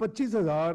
25,000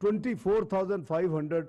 24,500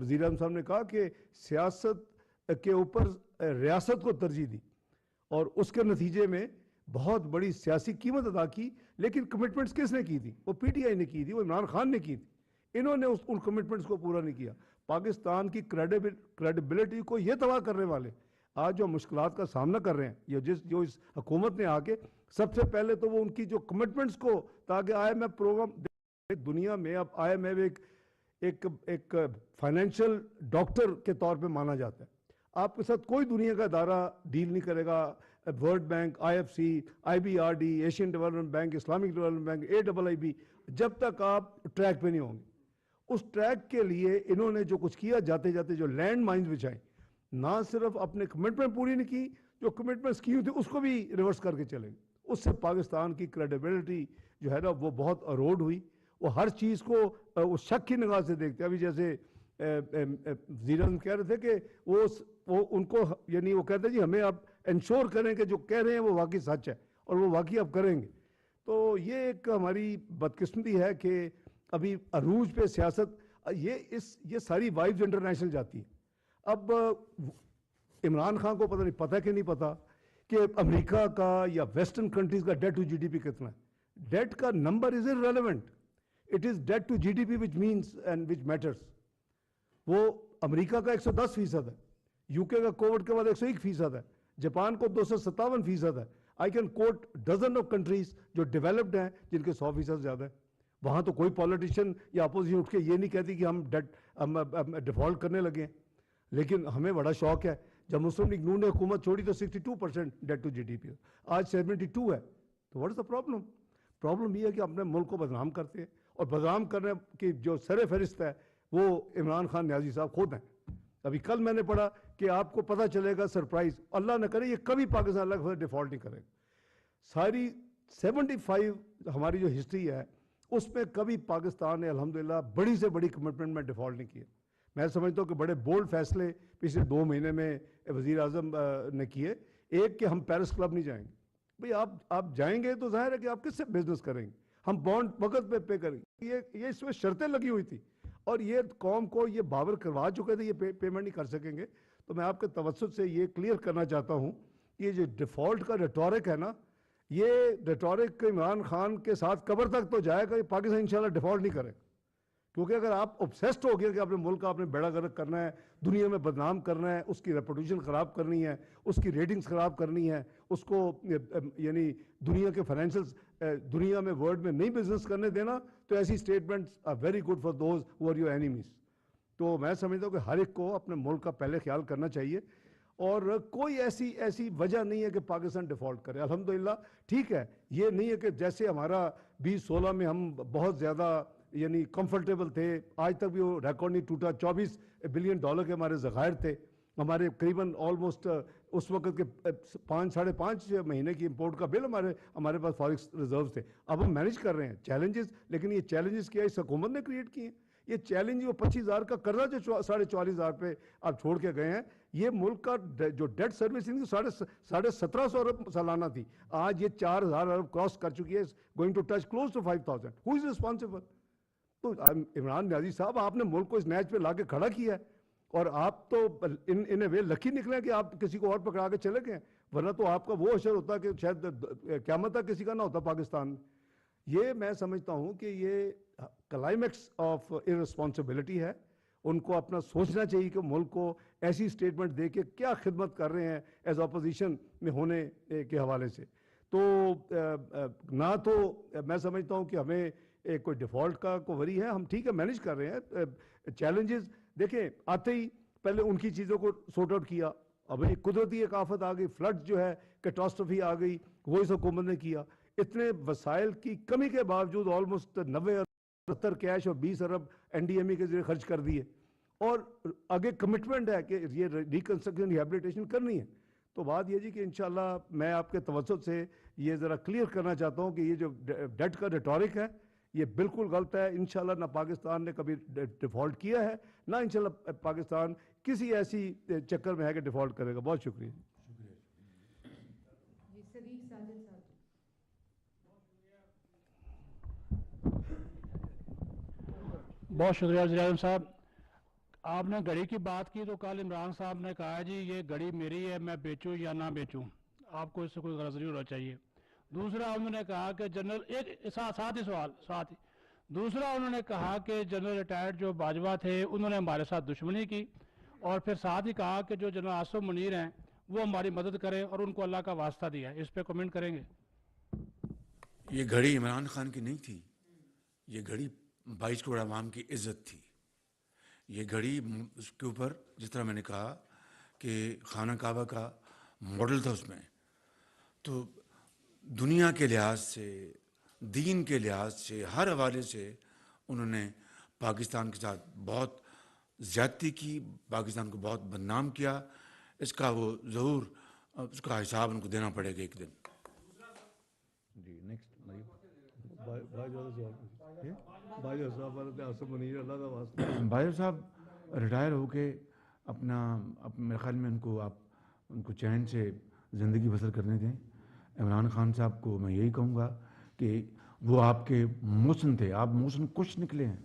وزیر اعظم صاحب نے کہا کہ سیاست کے اوپر ریاست کو ترجیح دی اور اس کے نتیجے میں بہت بڑی سیاسی قیمت ادا کی، لیکن کمٹمنٹس کس نے کی تھی؟ وہ پی ٹی آئی نے کی تھی، وہ عمران خان نے کی تھی. انہوں نے ان کمٹمنٹس کو پورا نہیں کیا. پاکستان کی کریڈیبلٹی کو یہ تباہ کرنے والے آج جو مشکلات کا سامنا کر رہے ہیں، جو اس حکومت نے آ کے سب سے پہلے تو وہ ان کی جو کمٹمنٹس کو، تاکہ آئی ایم ایف پروگرام دنیا میں اب آئی ایم ایف ایک فائنینشیل ڈاکٹر کے طور پہ مانا جاتا ہے. آپ کے ساتھ کوئی دنیا کا ادارہ ڈیل نہیں کرے گا، world bank, I F C, I B R D, Asian development bank, Islamic development bank, AIIB، جب تک آپ ٹریک پہ نہیں ہوں گے. اس ٹریک کے لیے انہوں نے جو کچھ کیا، جاتے جاتے جو لینڈ مائنز بچھائیں، نہ صرف اپنے کمٹمنٹ پوری نہیں کی، جو کمٹمنٹس کی ہوئی تھی اس کو بھی ریورس کر کے چلے گئے. اس سے پاکستان کی کریڈیبلٹی جو ہے نا وہ بہت اروڈ ہوئی. وہ ہر چیز کو وہ شک کی نگاہ سے دیکھتے. ابھی جیسے وزیر اعظم کہہ رہے تھے کہ وہ ان کو یعنی وہ کہتے ہیں جی ہمیں آپ انشور کریں کہ جو کہہ رہے ہیں وہ واقعی سچ ہے، اور وہ واقعی اب کریں گے. تو یہ ایک ہماری بدقسمتی ہے کہ ابھی عروج پہ سیاست یہ ساری وائبز انٹرنیشنل جاتی ہیں. اب عمران خان کو پتہ نہیں پتہ کہ نہیں پتہ کہ امریکہ کا یا ویسٹرن کنٹریز کا debt to G D P کتنا ہے. ڈیٹ کا number is irrelevant. It is debt to GDP which means and which matters. وہ امریکہ کا 110% ہے، یو کے کا کووڈ کے بعد 101% ہے، جاپان کو 257% ہے. I can quote dozen of countries جو ڈیولپڈ ہیں جن کے 100% زیادہ ہے. وہاں تو کوئی پولیٹیشین یا اپوزیشن اٹھ کے یہ نہیں کہتی کہ ہم ڈیفالٹ کرنے لگے ہیں. لیکن ہمیں بڑا شوق ہے، جب مسلم لیگ نون نے حکومت چھوڑی تو 62% debt to G D P, آج 72 ہے. تو what is the problem? Problem یہ ہے کہ اپنے ملک کو بدنام کرتے ہیں، اور بدنام کرنے کی جو سر فہرست ہے وہ عمران خان نیازی صاحب خود ہیں. ابھی کل میں نے پڑھا کہ آپ کو پتہ چلے گا سرپرائز، اللہ نہ کرے یہ کبھی پاکستان لگ ڈیفالٹ نہیں کرے گا. ساری 75 ہماری جو ہسٹری ہے اس میں کبھی پاکستان نے الحمدللہ بڑی سے بڑی کمٹمنٹ میں ڈیفالٹ نہیں کیا. میں سمجھتا ہوں کہ بڑے بولڈ فیصلے پچھلے 2 مہینے میں وزیر اعظم نے کیے. ایک کہ ہم پیرس کلب نہیں جائیں گے. بھئی آپ جائیں گے تو ظاہر ہے کہ آپ کس سے بزنس کریں گے؟ ہم بانڈ وقت پہ کریں گے. یہ اس میں شرطیں لگی ہوئی تھی، اور یہ قوم کو یہ باور کروا چکے تھے یہ پیمنٹ نہیں کر سکیں گے. تو میں آپ کے توسط سے یہ کلیئر کرنا چاہتا ہوں کہ یہ جو ڈیفالٹ کا ریٹورک ہے نا، یہ ریٹورک عمران خان کے ساتھ قبر تک تو جائے گا. پاکستان انشاءاللہ ڈیفالٹ نہیں کرے گا. کیونکہ اگر آپ اوبسیسڈ ہو گیا کہ اپنے ملک کا آپ نے بیڑا غرق کرنا ہے، دنیا میں بدنام کرنا ہے، اس کی ریپوٹیشن خراب کرنی ہے، اس کی ریٹنگز خراب کرنی ہے، اس کو یعنی دنیا کے فائنینشیل دنیا میں ورلڈ میں نہیں بزنس کرنے دینا، تو ایسی statements are very good for those who are your enemies. تو میں سمجھتا ہوں کہ ہر ایک کو اپنے ملک کا پہلے خیال کرنا چاہیے، اور کوئی ایسی وجہ نہیں ہے کہ پاکستان ڈیفالٹ کرے. الحمدللہ ٹھیک ہے، یہ نہیں ہے کہ جیسے ہمارا 2016 میں ہم بہت زیادہ یعنی کمفرٹیبل تھے، آج تک بھی وہ ریکارڈ نہیں ٹوٹا. $24 بلین کے ہمارے ذخائر تھے، ہمارے قریباً آلموسٹ اس وقت کے 5-5.5 مہینے کی امپورٹ کا بل ہمارے پاس فارکس ریزروز تھے. اب ہم مینیج کر رہے ہیں چیلنجز، لیکن یہ چیلنجز کیا اس حکومت نے کریٹ کیے ہیں؟ یہ چیلنج وہ 25,000 کا قرضہ جو 44,000 پہ آپ چھوڑ کے گئے ہیں، یہ ملک کا جو ڈیٹ سروسنگ 1750 ارب سالانہ تھی، آج یہ 4,000 ارب کراس کر چکی ہے، going to touch close to 5,000. Who is responsible? تو عمران نیازی صاحب، آپ نے ملک کو اس نیچ پہ لا کے کھڑا کیا ہے، اور آپ تو ان وے لکی نکلے کہ آپ کسی کو اور پکڑا کے چلے گئے، ورنہ تو آپ کا وہ اشر ہوتا کہ شاید قیامت تک کسی کا نہ ہوتا پاکستان میں. یہ میں سمجھتا ہوں کہ یہ کلائمیکس آف ارسپانسبلٹی ہے. ان کو اپنا سوچنا چاہیے کہ ملک کو ایسی اسٹیٹمنٹ دے کے کیا خدمت کر رہے ہیں ایز اپوزیشن میں ہونے کے حوالے سے. تو نہ تو میں سمجھتا ہوں کہ ہمیں کوئی ڈیفالٹ کا کوئی وری ہے. ہم ٹھیک ہے مینیج کر رہے ہیں. چیلنجز دیکھیں آتے ہی پہلے ان کی چیزوں کو سورٹ آؤٹ کیا. اب یہ قدرتی ایک آفت آ گئی، فلڈ جو ہے کیٹاسٹرفی آ گئی، وہ اس حکومت نے کیا. اتنے وسائل کی کمی کے باوجود آلموسٹ 90 ارب کیش اور 20 ارب NDME کے ذریعے خرچ کر دیے، اور آگے کمٹمنٹ ہے کہ یہ ریکنسٹرکشن ریہیبلیٹیشن کرنی ہے. تو بات یہ جی کہ انشاءاللہ میں آپ کے توسط سے یہ ذرا کلیئر کرنا چاہتا ہوں کہ یہ جو ڈیٹ کا ریٹورک ہے یہ بالکل غلط ہے. انشاءاللہ نہ پاکستان نے کبھی ڈیفالٹ کیا ہے، نہ انشاءاللہ پاکستان کسی ایسی چکر میں ہے کہ ڈیفالٹ کرے گا. بہت شکریہ. بہت شکریہ وزیر اعظم صاحب. آپ نے گھڑی کی بات کی تو کل عمران صاحب نے کہا جی یہ گھڑی میری ہے، میں بیچوں یا نہ بیچوں، آپ کو اس سے کوئی غرض نہیں ہونا چاہیے. دوسرا انہوں نے کہا کہ جنرل ایک ساتھ ہی سوال ساتھ ہی دوسرا انہوں نے کہا کہ جنرل ریٹائرڈ جو باجوہ تھے انہوں نے ہمارے ساتھ دشمنی کی، اور پھر ساتھ ہی کہا کہ جو جنرل آصف منیر ہیں وہ ہماری مدد کریں اور ان کو اللہ کا واسطہ دیا. اس پہ کمنٹ کریں گے؟ یہ گھڑی عمران خان کی نہیں تھی، یہ گھڑی 22 کروڑ عوام کی عزت تھی. یہ گھڑی اس کے اوپر جس طرح میں نے کہا کہ خانہ کعبہ کا ماڈل تھا، اس میں تو دنیا کے لحاظ سے، دین کے لحاظ سے، ہر حوالے سے انہوں نے پاکستان کے ساتھ بہت زیادتی کی، پاکستان کو بہت بدنام کیا. اس کا وہ ضرور اس کا حساب ان کو دینا پڑے گا ایک دن. جی نیکسٹ بھائی صاحب ریٹائر ہو کے میرے خیال میں ان کو چین سے زندگی بسر کرنے دیں. عمران خان صاحب کو میں یہی کہوں گا کہ وہ آپ کے محسن تھے، آپ محسن کچھ نکلے ہیں.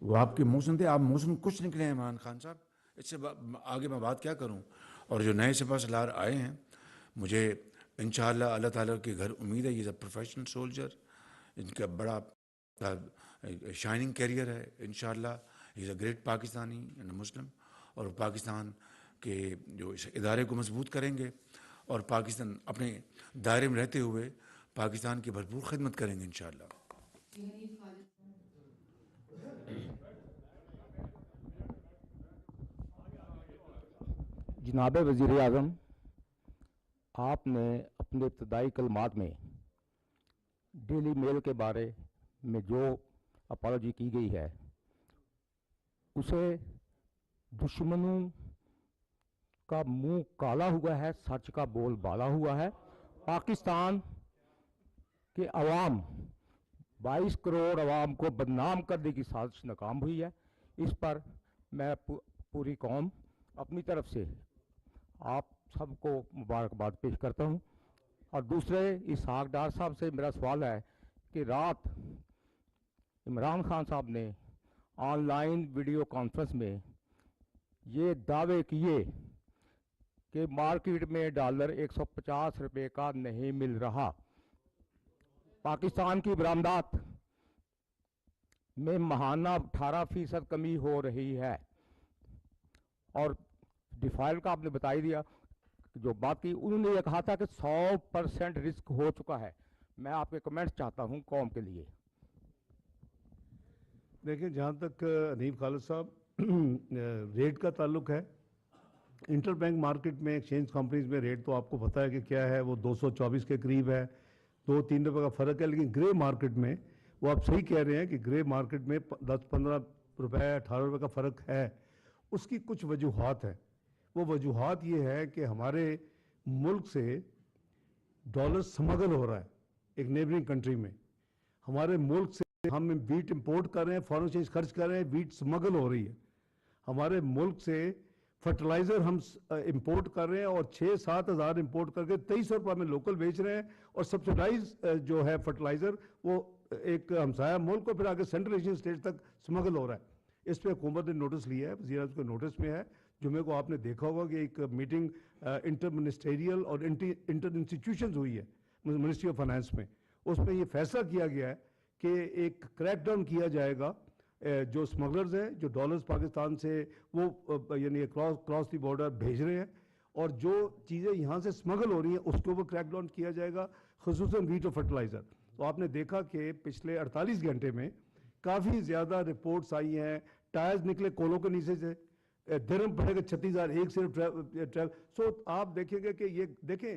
وہ آپ کے محسن تھے، آپ محسن کچھ نکلے ہیں عمران خان صاحب. اس سے آگے میں بات کیا کروں. اور جو نئے سپہ سالار آئے ہیں، مجھے انشاءاللہ اللہ تعالیٰ کے گھر امید ہے. یہ اے پروفیشنل سولجر، ان کا بڑا شائننگ کیریئر ہے. انشاءاللہ ہی از اے گریٹ پاکستانی اینڈ اے مسلم، اور پاکستان کے جو اس ادارے کو مضبوط کریں گے، اور پاکستان اپنے دائرے میں رہتے ہوئے پاکستان کی بھرپور خدمت کریں گے انشاءاللہ. جناب وزیر اعظم، آپ نے اپنے ابتدائی کلمات میں ڈیلی میل کے بارے میں جو اپالوجی کی گئی ہے اسے دشمنوں کا منہ کالا ہوا ہے، سچ کا بول بالا ہوا ہے. پاکستان کے عوام 22 کروڑ عوام کو بدنام کرنے کی سازش ناکام ہوئی ہے. اس پر میں پوری قوم اپنی طرف سے آپ سب کو مبارکباد پیش کرتا ہوں. اور دوسرے اسحاق ڈار صاحب سے میرا سوال ہے کہ رات عمران خان صاحب نے آن لائن ویڈیو کانفرنس میں یہ دعوے کیے کہ مارکیٹ میں ڈالر 150 روپے کا نہیں مل رہا، پاکستان کی برآمدات میں ماہانہ 18% کمی ہو رہی ہے، اور ڈیفائل کا آپ نے بتا ہی دیا جو بات کی. انہوں نے یہ کہا تھا کہ 100% رسک ہو چکا ہے. میں آپ کے کمنٹس چاہتا ہوں قوم کے لیے. دیکھیں جہاں تک حنیف خالد صاحب ریٹ کا تعلق ہے، انٹر بینک مارکیٹ میں ایکسچینج کمپنیز میں ریٹ تو آپ کو پتہ ہے کہ کیا ہے، وہ 224 کے قریب ہے. 2-3 روپے کا فرق ہے. لیکن گرے مارکیٹ میں وہ آپ صحیح کہہ رہے ہیں کہ گرے مارکیٹ میں 10-15 روپے 18 روپے کا فرق ہے. اس کی کچھ وجوہات ہیں. وہ وجوہات یہ ہے کہ ہمارے ملک سے ڈالر سمگل ہو رہا ہے ایک نیبرنگ کنٹری میں. ہمارے ملک سے ہم ویٹ امپورٹ کر رہے ہیں، فارن ایکسچینج خرچ کر رہے ہیں، ویٹ سمگل ہو رہی ہے. ہمارے ملک سے فرٹیلائزر ہم امپورٹ کر رہے ہیں اور 6-7 ہزار امپورٹ کر کے 2300 روپے میں لوکل بیچ رہے ہیں. اور سبسڈائز جو ہے فرٹیلائزر وہ ایک ہمسایہ ملک کو پھر آگے سینٹرل ایشین اسٹیٹ تک سمگل ہو رہا ہے. اس پہ حکومت نے نوٹس لیا ہے، وزیر اعظم کے نوٹس میں ہے. جمعے کو آپ نے دیکھا ہوگا کہ ایک میٹنگ انٹر منسٹریل اور انٹر انسٹیٹیوشنز ہوئی ہے منسٹری آف فائنانس میں. اس میں یہ فیصلہ کیا گیا ہے کہ ایک کریک ڈاؤن کیا جائے گا. جو اسمگلرز ہیں جو ڈالرز پاکستان سے وہ یعنی کراس دی بارڈر بھیج رہے ہیں، اور جو چیزیں یہاں سے اسمگل ہو رہی ہیں اس کے اوپر کریک ڈاؤن کیا جائے گا، خصوصاً ویٹ اور فرٹیلائزر. تو آپ نے دیکھا کہ پچھلے 48 گھنٹے میں کافی زیادہ رپورٹس آئی ہیں. ٹائرز نکلے کولوں کے نیچے سے، درہم پڑے گا 36,000 ایک صرف. سو آپ دیکھیں گے کہ یہ دیکھیں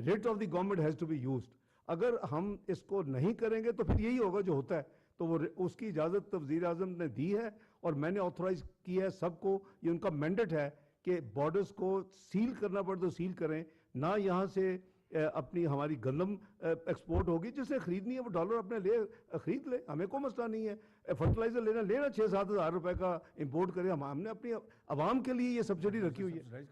rate of the government has to be used. اگر ہم اس کو نہیں کریں گے تو پھر یہی ہوگا جو ہوتا ہے. تو وہ اس کی اجازت وزیر اعظم نے دی ہے اور میں نے آتھورائز کی ہے سب کو. یہ ان کا مینڈیٹ ہے کہ بارڈرز کو سیل کرنا پڑے تو سیل کریں، نہ یہاں سے اپنی ہماری گندم ایکسپورٹ ہوگی. جس سے خریدنی ہے وہ ڈالر اپنے لے خرید لے، ہمیں کوئی مسئلہ نہیں ہے. فرٹیلائزر لینا 6-7 ہزار روپے کا امپورٹ کرے. ہم نے اپنی عوام کے لیے یہ سبسڈی رکھی ہوئی ہے.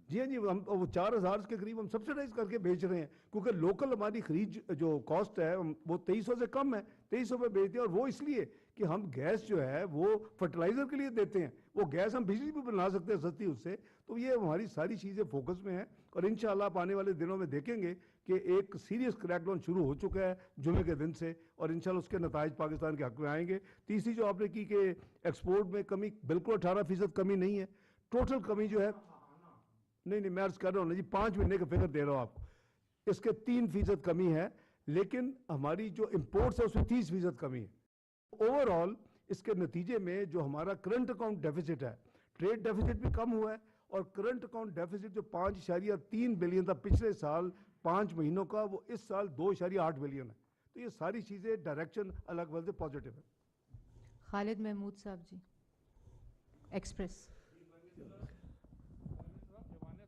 جی ہاں جی، ہم وہ 4,000 کے قریب ہم سبسڈائز کر کے بیچ رہے ہیں، کیونکہ لوکل ہماری خرید جو کاسٹ ہے وہ 2300 سے کم ہے. 2300 پہ بیچتے ہیں، اور وہ اس لیے کہ ہم گیس جو ہے وہ فرٹیلائزر کے لیے دیتے ہیں, وہ گیس ہم بجلی بھی بنا سکتے ہیں سستی اس سے. تو یہ ہماری ساری چیزیں فوکس میں ہیں, اور انشاءاللہ آپ آنے والے دنوں میں دیکھیں گے کہ ایک سیریس کریک ڈاؤن شروع ہو چکا ہے جمعے کے دن سے, اور انشاءاللہ اس کے نتائج پاکستان کے حق میں آئیں گے. تیسری جو آپ نے کی کہ ایکسپورٹ میں کمی, بالکل 18% کمی نہیں ہے. ٹوٹل کمی جو ہے, نہیں میں عرض کر رہا ہوں نا جی, 5 مہینے کا فگر دے رہا ہوں آپ کو, اس کے 3% کمی ہے, لیکن ہماری جو امپورٹس ہے اس میں 30% کمی ہے. اوور آل اس کے نتیجے میں جو ہمارا کرنٹ اکاؤنٹ ڈیفیسٹ ہے, ٹریڈ ڈیفیسٹ بھی کم ہوا ہے, اور کرنٹ اکاؤنٹ ڈیفیسٹ جو 5.3 بلین تھا پچھلے سال 5 مہینوں کا, وہ اس سال 2.8 بلین ہے. تو یہ ساری چیزیں ڈائریکشن الگ وجہ سے پازیٹیو ہے. خالد محمود صاحب جی, ایکسپریس. ایوان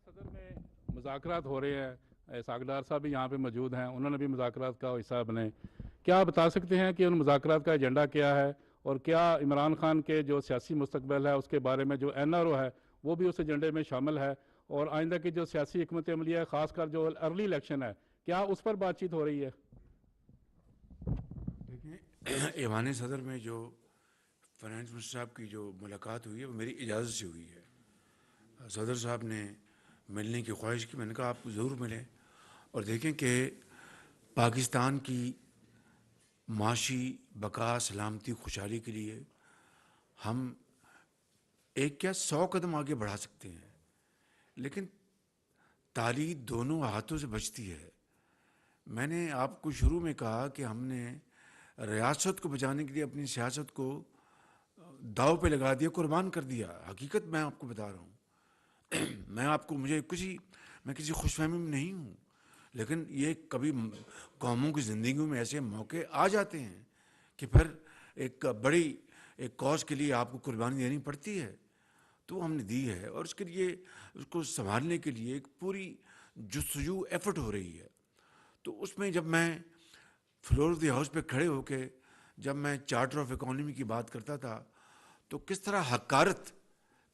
صدر میں مذاکرات ہو رہے ہیں, اسحاق ڈار صاحب بھی یہاں پہ موجود ہیں, انہوں نے بھی مذاکرات کا حصہ بنے. کیا بتا سکتے ہیں کہ ان مذاکرات کا ایجنڈا کیا ہے, اور کیا عمران خان کے جو سیاسی مستقبل ہے اس کے بارے میں جو NRO ہے وہ بھی اس ایجنڈے میں شامل ہے, اور آئندہ کی جو سیاسی حکمت عملی ہے, خاص کر جو ارلی الیکشن ہے, کیا اس پر بات چیت ہو رہی ہے؟ دیکھیں, ایوان صدر میں جو فائنانس منسٹر صاحب کی جو ملاقات ہوئی ہے وہ میری اجازت سے ہوئی ہے. صدر صاحب نے ملنے کی خواہش کی, میں نے کہا آپ ضرور ملیں, اور دیکھیں کہ پاکستان کی معاشی بقا, سلامتی, خوشحالی کے لیے ہم ایک کیا 100 قدم آگے بڑھا سکتے ہیں, لیکن تالی دونوں ہاتھوں سے بچتی ہے. میں نے آپ کو شروع میں کہا کہ ہم نے ریاست کو بچانے کے لیے اپنی سیاست کو داؤ پہ لگا دیا, قربان کر دیا. حقیقت میں آپ کو بتا رہا ہوں. میں آپ کو میں کسی خوش فہمی میں نہیں ہوں, لیکن یہ کبھی قوموں کی زندگیوں میں ایسے موقع آ جاتے ہیں کہ پھر ایک بڑی ایک کاز کے لیے آپ کو قربانی دینی پڑتی ہے. تو ہم نے دی ہے, اور اس کے لیے اس کو سنبھالنے کے لیے ایک پوری جستجو ایفرٹ ہو رہی ہے. تو اس میں جب میں فلور آف دی ہاؤس پہ کھڑے ہو کے جب میں چارٹر آف اکانومی کی بات کرتا تھا تو کس طرح حقارت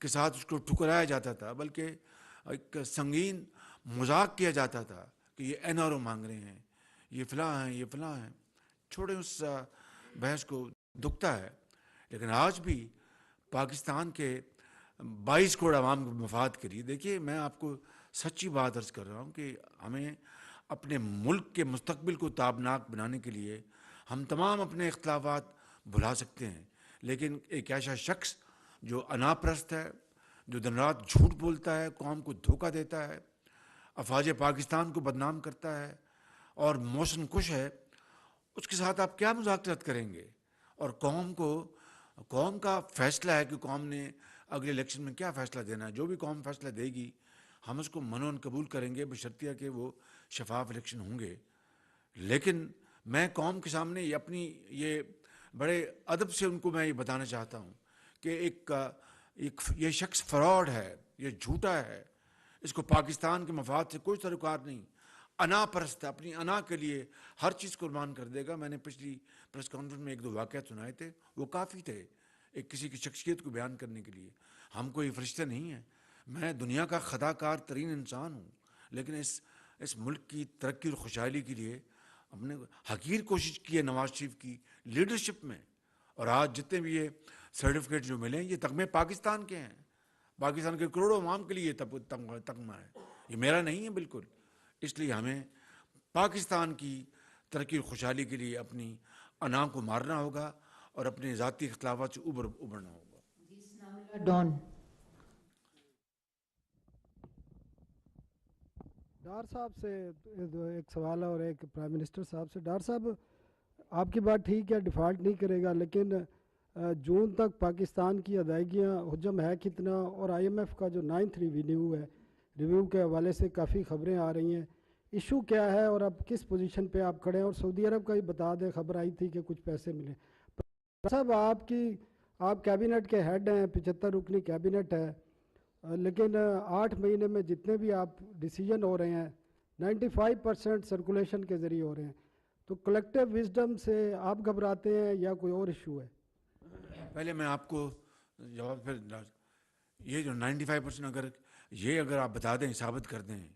کے ساتھ اس کو ٹھکرایا جاتا تھا, بلکہ ایک سنگین مذاق کیا جاتا تھا کہ یہ NRO مانگ رہے ہیں, یہ فلاں ہیں, یہ فلاں ہیں. چھوڑیں اس بحث کو, دکھتا ہے. لیکن آج بھی پاکستان کے 22 کروڑ عوام کے مفاد کے لیے, دیکھیے میں آپ کو سچی بات عرض کر رہا ہوں کہ ہمیں اپنے ملک کے مستقبل کو تابناک بنانے کے لیے ہم تمام اپنے اختلافات بھلا سکتے ہیں, لیکن ایک ایسا شخص جو انا پرست ہے, جو دن رات جھوٹ بولتا ہے, قوم کو دھوکہ دیتا ہے, افواج پاکستان کو بدنام کرتا ہے اور موشن کش ہے, اس کے ساتھ آپ کیا مذاکرات کریں گے؟ اور قوم کا فیصلہ ہے کہ قوم نے اگلے الیکشن میں کیا فیصلہ دینا ہے. جو بھی قوم فیصلہ دے گی ہم اس کو منون قبول کریں گے, بشرطیہ کہ وہ شفاف الیکشن ہوں گے. لیکن میں قوم کے سامنے یہ بڑے ادب سے ان کو میں یہ بتانا چاہتا ہوں کہ یہ شخص فراڈ ہے, یہ جھوٹا ہے, اس کو پاکستان کے مفاد سے کوئی تعلقات نہیں, انا پرست ہے, اپنی انا کے لیے ہر چیز قربان کر دے گا. میں نے پچھلی پریس کانفرنس میں 1-2 واقعات سنائے تھے, وہ کافی تھے ایک کسی کی شخصیت کو بیان کرنے کے لیے. ہم کوئی فرشتے نہیں ہیں, میں دنیا کا خطا کار ترین انسان ہوں, لیکن اس ملک کی ترقی اور خوشحالی کے لیے ہم نے حقیر کوشش کی ہے نواز شریف کی لیڈرشپ میں. اور آج جتنے بھی یہ سرٹیفکیٹ جو ملے ہیں یہ تمغے پاکستان کے ہیں, پاکستان کے کروڑوں عوام کے لیے یہ تمغہ ہے, یہ میرا نہیں ہے بالکل. اس لیے ہمیں پاکستان کی ترقی اور خوشحالی کے لیے اپنی انا کو مارنا ہوگا اور اپنے ذاتی اختلافات سے ابھرنا ہوگا. ڈان. ڈار صاحب سے ایک سوال ہے اور ایک پرائم منسٹر صاحب سے. ڈار صاحب آپ کی بات ٹھیک ہے, ڈیفالٹ نہیں کرے گا, لیکن جون تک پاکستان کی ادائیگیاں حجم ہے کتنا, اور IMF کا جو 9th ریویو ہے, ریویو کے حوالے سے کافی خبریں آ رہی ہیں, ایشو کیا ہے اور اب کس پوزیشن پہ آپ کھڑے ہیں؟ اور سعودی عرب کا ہی بتا دیں, خبر آئی تھی کہ کچھ پیسے ملیں. صاحب آپ کیبنٹ کے ہیڈ ہیں, 75 رکنی کیبنٹ ہے, لیکن 8 مہینے میں جتنے بھی آپ ڈیسیجن ہو رہے ہیں 95% سرکولیشن کے ذریعے ہو رہے ہیں, تو کلیکٹیو وزڈم سے آپ گھبراتے ہیں یا کوئی اور ایشو ہے؟ پہلے میں آپ کو جواب پھر یہ جو 95% اگر آپ بتا دیں, ثابت کر دیں,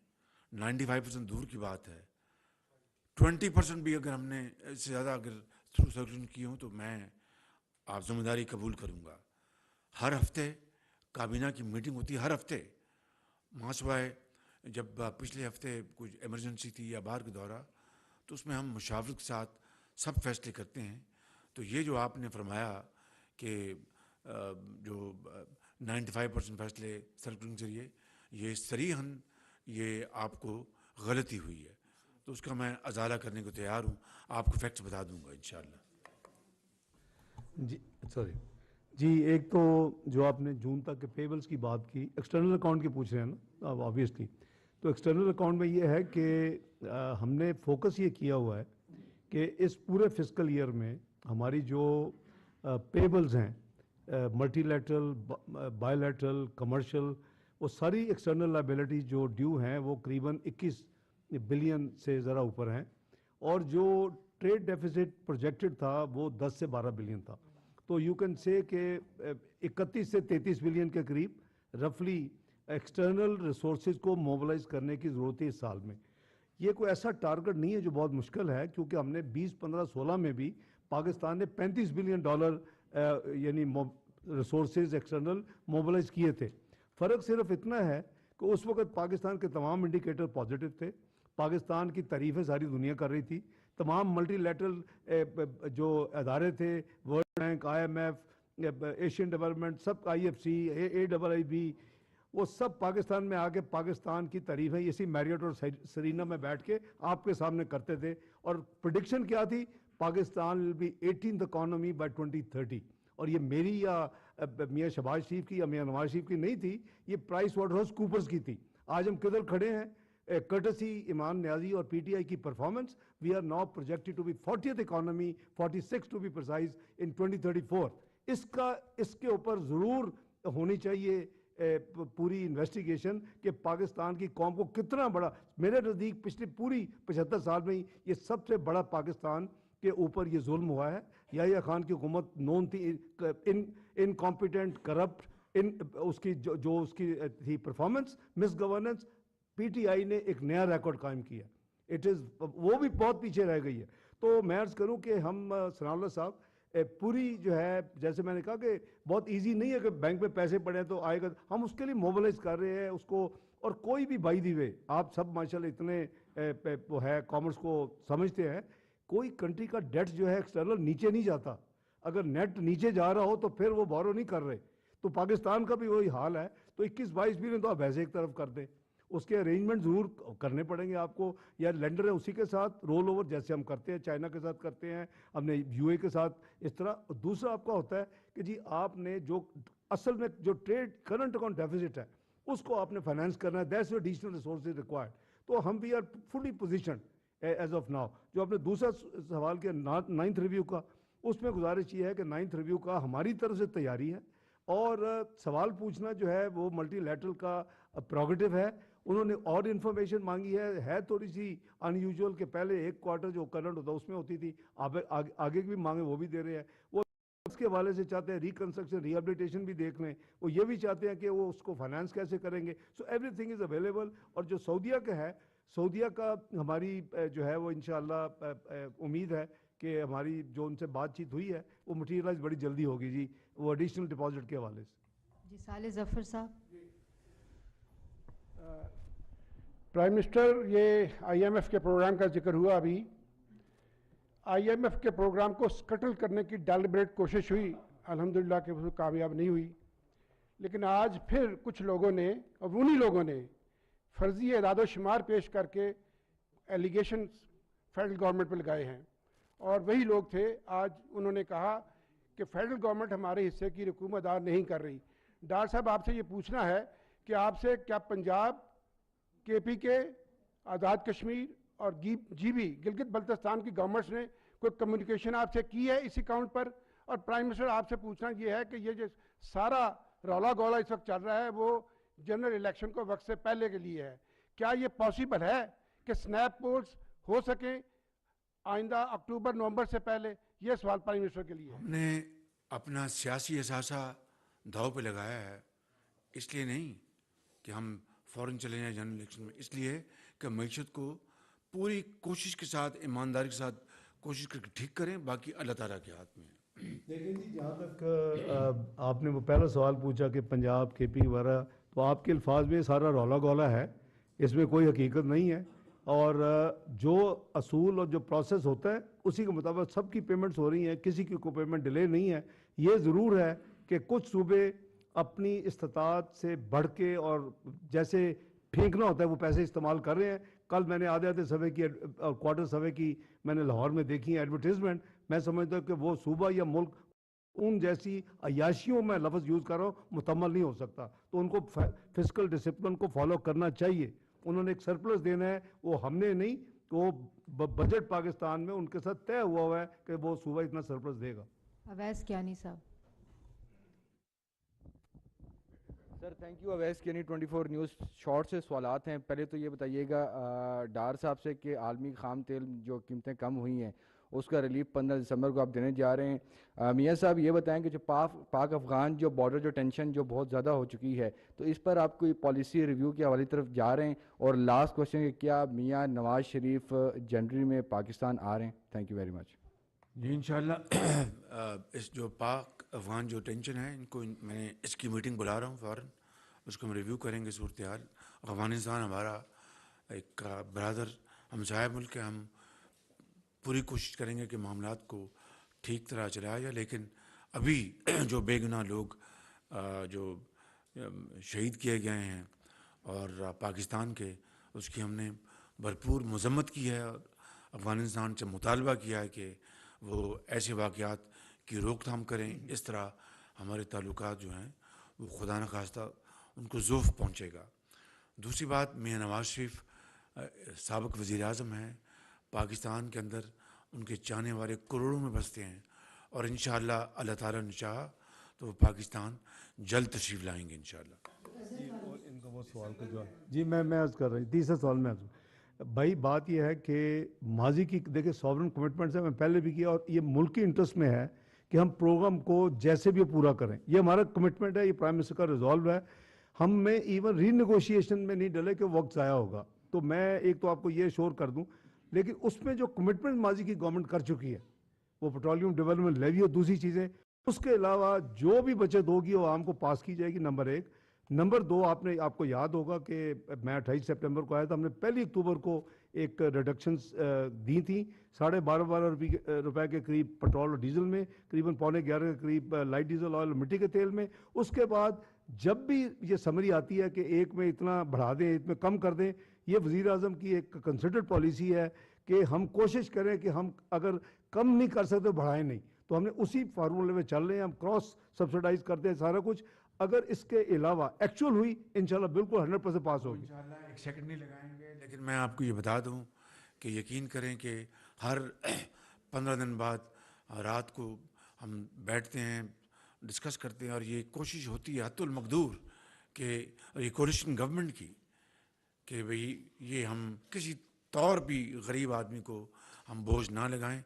95% دور کی بات ہے. 20% بھی اگر ہم نے اس سے زیادہ اگر تھرو سرکولیشن کی ہوں تو میں آپ ذمہ داری قبول کروں گا. ہر ہفتے کابینہ کی میٹنگ ہوتی ہے, ہر ہفتے, ماں سوائے جب پچھلے ہفتے کچھ ایمرجنسی تھی یا باہر کا دورہ, تو اس میں ہم مشاورت کے ساتھ سب فیصلے کرتے ہیں. تو یہ جو آپ نے فرمایا کہ جو 95% فیصلے سرکلنگ کے ذریعے, یہ صریحاً یہ آپ کو غلطی ہوئی ہے, تو اس کا میں ازالہ کرنے کو تیار ہوں. آپ کو فیکٹس بتا دوں گا انشاءاللہ. جی سوری جی, ایک تو جو آپ نے جون تک کے پیبلز کی بات کی, ایکسٹرنل اکاؤنٹ کی پوچھ رہے ہیں نا اب آبویسلی, تو ایکسٹرنل اکاؤنٹ میں یہ ہے کہ ہم نے فوکس یہ کیا ہوا ہے کہ اس پورے فسکل ایئر میں ہماری جو پیبلز ہیں, multi lateral, by lateral, commercial, وہ ساری ایکسٹرنل لائبلٹیز جو ڈیو ہیں وہ قریباً 21 بلین سے ذرا اوپر ہیں, اور جو ٹریڈ ڈیفیسٹ پروجیکٹڈ تھا وہ 10 سے 12 بلین تھا. تو یو کین سے کہ 31 سے 33 بلین کے قریب رفلی ایکسٹرنل ریسورسز کو موبلائز کرنے کی ضرورت ہے اس سال میں. یہ کوئی ایسا ٹارگٹ نہیں ہے جو بہت مشکل ہے, کیونکہ ہم نے 2015-16 میں بھی پاکستان نے $35 بلین یعنی ریسورسز ایکسٹرنل موبلائز کیے تھے. فرق صرف اتنا ہے کہ اس وقت پاکستان کے تمام انڈیکیٹر پازیٹیو تھے, پاکستان کی تعریفیں ساری دنیا کر رہی تھی, تمام ملٹی لیٹرل جو ادارے تھے, world bank, IMF, Asian development, سب, IFC, AIIB, وہ سب پاکستان میں آ کے پاکستان کی تعریفیں اسی میریٹ اور سرینا میں بیٹھ کے آپ کے سامنے کرتے تھے. اور پریڈکشن کیا تھی؟ Pakistan will be 18th economy by 2030. اور یہ میری یا میاں شہباز شریف کی یا میاں نواز شریف کی نہیں تھی, یہ پرائس واٹر ہاؤس کوپرز کی تھی. آج ہم کدھر کھڑے ہیں؟ courtesy ایمان نیازی اور PTI کی performance, we are now projected to be 40th economy, 46 to be precise, in 2034. اس کے اوپر ضرور ہونی چاہیے پوری انویسٹیگیشن کہ پاکستان کی قوم کو کتنا بڑا, میرے نزدیک پچھلی پوری 75 سال میں یہ سب سے بڑا پاکستان کے اوپر یہ ظلم ہوا ہے. یحییٰ خان کی حکومت نون تھی, انکمپیٹنٹ, کرپٹ, اس کی جو اس کی تھی پرفارمنس, مس گورننس. PTI نے ایک نیا ریکارڈ قائم کیا, وہ بھی بہت پیچھے رہ گئی ہے. تو میں عرض کروں کہ ہم ثناء اللہ صاحب پوری جو ہے, جیسے میں نے کہا کہ بہت ایزی نہیں ہے کہ بینک میں پیسے پڑے تو آئے گا, ہم اس کے لیے موبلائز کر رہے ہیں اس کو. اور کوئی بھی بائی دی وے, آپ سب ماشاءاللہ اتنے وہ ہے کامرس کو سمجھتے ہیں, کوئی کنٹری کا ڈیٹ جو ہے ایکسٹرنل نیچے نہیں جاتا. اگر نیٹ نیچے جا رہا ہو تو پھر وہ بورو نہیں کر رہے. تو پاکستان کا بھی وہی حال ہے. تو 21-22 بلین تو آپ ویسے ایک طرف کر دیں, اس کے ارینجمنٹ ضرور کرنے پڑیں گے آپ کو, یا لینڈر ہے اسی کے ساتھ رول اوور جیسے ہم کرتے ہیں, چائنا کے ساتھ کرتے ہیں, ہم نے UAE کے ساتھ اس طرح. دوسرا آپ کا ہوتا ہے کہ جی آپ نے جو اصل میں جو ٹریڈ کرنٹ اکاؤنٹ ڈیفیسٹ ہے اس کو آپ نے فائنانس کرنا ہے, دیٹس ایڈیشنل ریسورسز ریکوائرڈ. تو ہم we are fully positioned as of now. جو آپ نے دوسرا سوال کیا 9th ریویو کا, اس میں گزارش یہ ہے کہ 9th ریویو کا ہماری طرف سے تیاری ہے, اور سوال پوچھنا جو ہے وہ ملٹی لیٹرل کا پروگیٹو ہے. انہوں نے اور انفارمیشن مانگی ہے تھوڑی سی ان یوزول کہ پہلے ایک کوارٹر جو کرنٹ ہوتا اس میں ہوتی تھی, آگے کی بھی مانگے وہ بھی دے رہے ہیں. وہ اس کے حوالے سے چاہتے ہیں ریکنسٹرکشن ریہیبلیٹیشن بھی دیکھ لیں, وہ یہ بھی چاہتے ہیں کہ وہ اس کو فائنانس کیسے کریں گے. So every thing is available. اور جو سعودیہ کا ہے, سعودیہ کا ہماری جو ہے وہ انشاءاللہ امید ہے کہ ہماری جو ان سے بات چیت ہوئی ہے وہ مٹیریلائز بڑی جلدی ہوگی جی, وہ ایڈیشنل ڈپازٹ کے حوالے سے. جی صالح ظفر صاحب. پرائم منسٹر, یہ IMF کے پروگرام کا ذکر ہوا ابھی. IMF کے پروگرام کو سکٹل کرنے کی ڈیلیبریٹ کوشش ہوئی, الحمدللہ کہ وہ کامیاب نہیں ہوئی. لیکن آج پھر کچھ لوگوں نے, اور انہی لوگوں نے فرضی اعداد و شمار پیش کر کے ایلیگیشن فیڈرل گورنمنٹ پہ لگائے ہیں. اور وہی لوگ تھے آج انہوں نے کہا کہ فیڈرل گورنمنٹ ہمارے حصے کی رقوم ادا نہیں کر رہی. ڈاکٹر صاحب آپ سے یہ پوچھنا ہے کہ آپ سے کیا پنجاب, KPK, آزاد کشمیر اور GB گلگت بلتستان کی گورنمنٹس نے کوئی کمیونیکیشن آپ سے کی ہے اس اکاؤنٹ پر؟ اور پرائم منسٹر آپ سے پوچھنا یہ ہے کہ یہ جو سارا رولا گولا اس وقت چل رہا ہے وہ جنرل الیکشن کو وقت سے پہلے کے لیے ہے. کیا یہ پاسبل ہے کہ سنیپ پولز ہو سکیں آئندہ اکتوبر-نومبر سے پہلے؟ یہ سوال پرائم منسٹر کے لیے ہے. ہم نے اپنا سیاسی اثاثہ داؤ پہ لگایا ہے, اس لیے نہیں کہ ہم فوراً چلے جائیں جنرل الیکشن میں, اس لیے کہ معیشت کو پوری کوشش کے ساتھ, ایمانداری کے ساتھ کوشش کر کے ٹھیک کریں, باقی اللہ تعالیٰ کے ہاتھ میں ہے. دیکھیں جی جہاں تک آپ نے وہ پہلا سوال پوچھا کہ پنجاب کے پی وغیرہ، تو آپ کے الفاظ میں سارا رولا گولا ہے، اس میں کوئی حقیقت نہیں ہے، اور جو اصول اور جو پروسیس ہوتا ہے اسی کے مطابق سب کی پیمنٹس ہو رہی ہیں، کسی کی کوئی پیمنٹ ڈیلے نہیں ہے۔ یہ ضرور ہے کہ کچھ صوبے اپنی استطاعت سے بڑھ کے اور جیسے پھینکنا ہوتا ہے وہ پیسے استعمال کر رہے ہیں۔ کل میں نے آدھے سوے کی اور کوارٹر سوے کی میں نے لاہور میں دیکھی ہے ایڈورٹیزمنٹ، میں سمجھتا ہوں کہ وہ صوبہ یا ملک ان جیسی عیاشیوں میں لفظ یوز کر رہا ہوں مکمل نہیں ہو سکتا، تو ان کو فسکل ڈسپلن کو فالو کرنا چاہیے۔ انہوں نے ایک سرپلس دینا ہے، وہ ہم نے نہیں، تو بجٹ پاکستان میں ان کے ساتھ طے ہوا ہے کہ وہ صوبہ اتنا سرپلس دے گا۔ اویس کیانی صاحب۔ Sir thank you. Awais Kiani 24 news. Short سے سوالات ہیں، پہلے تو یہ بتائیے گا ڈار صاحب سے کہ عالمی خام تیل جو قیمتیں کم ہوئی ہیں اس کا ریلیف 15 دسمبر کو آپ دینے جا رہے ہیں۔ میاں صاحب یہ بتائیں کہ جو پاک افغان جو بارڈر جو ٹینشن جو بہت زیادہ ہو چکی ہے، تو اس پر آپ کوئی پالیسی ریویو کے حوالے طرف جا رہے ہیں؟ اور لاسٹ کوشچن کہ کیا میاں نواز شریف جنوری میں پاکستان آ رہے ہیں؟ Thank you very much. جی انشاءاللہ اس جو پاک افغان جو ٹینشن ہے ان کو میں اس کی میٹنگ بلا رہا ہوں فوراً، اس کو ہم ریویو کریں گے صورتحال۔ افغانستان ہمارا ایک برادر ہمسایہ ملک ہے، ہم پوری کوشش کریں گے کہ معاملات کو ٹھیک طرح چلایا جائے، لیکن ابھی جو بے گناہ لوگ جو شہید کیے گئے ہیں اور پاکستان کے، اس کی ہم نے بھرپور مذمت کی ہے اور افغانستان سے مطالبہ کیا ہے کہ وہ ایسے واقعات کی روک تھام کریں۔ اس طرح ہمارے تعلقات جو ہیں وہ خدا نخواستہ ان کو ضعف پہنچے گا۔ دوسری بات، میاں نواز شریف سابق وزیر اعظم ہیں، پاکستان کے اندر ان کے چاہنے والے کروڑوں میں بستے ہیں، اور انشاءاللہ اللہ تعالیٰ نے چاہا تو وہ پاکستان جلد تشریف لائیں گے انشاءاللہ۔ ان کا وہ سوال کا جواب جی میں عرض کر رہا ہوں، تیسرا سوال میں بھائی بات یہ ہے کہ ماضی کی دیکھیں سوورن کمٹمنٹس ہیں، میں پہلے بھی کیا، اور یہ ملکی انٹرسٹ میں ہے کہ ہم پروگرام کو جیسے بھی پورا کریں، یہ ہمارا کمٹمنٹ ہے، یہ پرائم منسٹر کا ریزالو ہے۔ ہم میں ایون ری نیگوشیشن میں نہیں ڈلے کہ وقت ضائع ہوگا، تو میں ایک تو آپ کو یہ شور کر دوں، لیکن اس میں جو کمٹمنٹ ماضی کی گورنمنٹ کر چکی ہے وہ پیٹرولیم ڈیولپمنٹ لیوی اور دوسری چیزیں، اس کے علاوہ جو بھی بچت ہوگی وہ عوام کو پاس کی جائے گی، نمبر ایک۔ نمبر دو، آپ کو یاد ہوگا کہ میں 28 سپٹمبر کو آیا تھا، ہم نے پہلی اکتوبر کو ایک ریڈکشنز دی تھیں، 12.5 روپے کے قریب پٹرول اور ڈیزل میں، قریباً 11.25 کے قریب لائٹ ڈیزل آئل اور مٹی کے تیل میں۔ اس کے بعد جب بھی یہ سمری آتی ہے کہ ایک میں اتنا بڑھا دیں، ایک میں کم کر دیں، یہ وزیر اعظم کی ایک کنسیڈرڈ پالیسی ہے کہ ہم کوشش کریں کہ ہم اگر کم نہیں کر سکتے بڑھائیں نہیں، تو ہم نے اسی فارمولے میں چل رہے ہیں، ہم کراس سبسڈائز کرتے ہیں سارا کچھ۔ اگر اس کے علاوہ ایکچوئل ہوئی انشاءاللہ بالکل 100% پاس ہوگی۔ انشاءاللہ ایک سیکنڈ نہیں لگائیں گے، لیکن میں آپ کو یہ بتا دوں کہ یقین کریں کہ ہر 15 دن بعد رات کو ہم بیٹھتے ہیں، ڈسکس کرتے ہیں، اور یہ کوشش ہوتی ہے حتی المقدور کہ یہ کولیشن گورنمنٹ کی کہ بھئی یہ ہم کسی طور بھی غریب آدمی کو ہم بوجھ نہ لگائیں،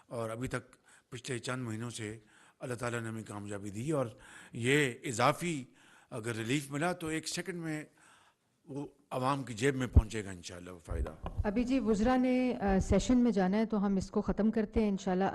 اور ابھی تک پچھلے چند مہینوں سے اللہ تعالیٰ نے ہمیں کامیابی دی، اور یہ اضافی اگر ریلیف ملا تو ایک سیکنڈ میں وہ عوام کی جیب میں پہنچے گا انشاءاللہ وہ فائدہ۔ ابھی جی وزراء نے سیشن میں جانا ہے تو ہم اس کو ختم کرتے ہیں انشاءاللہ۔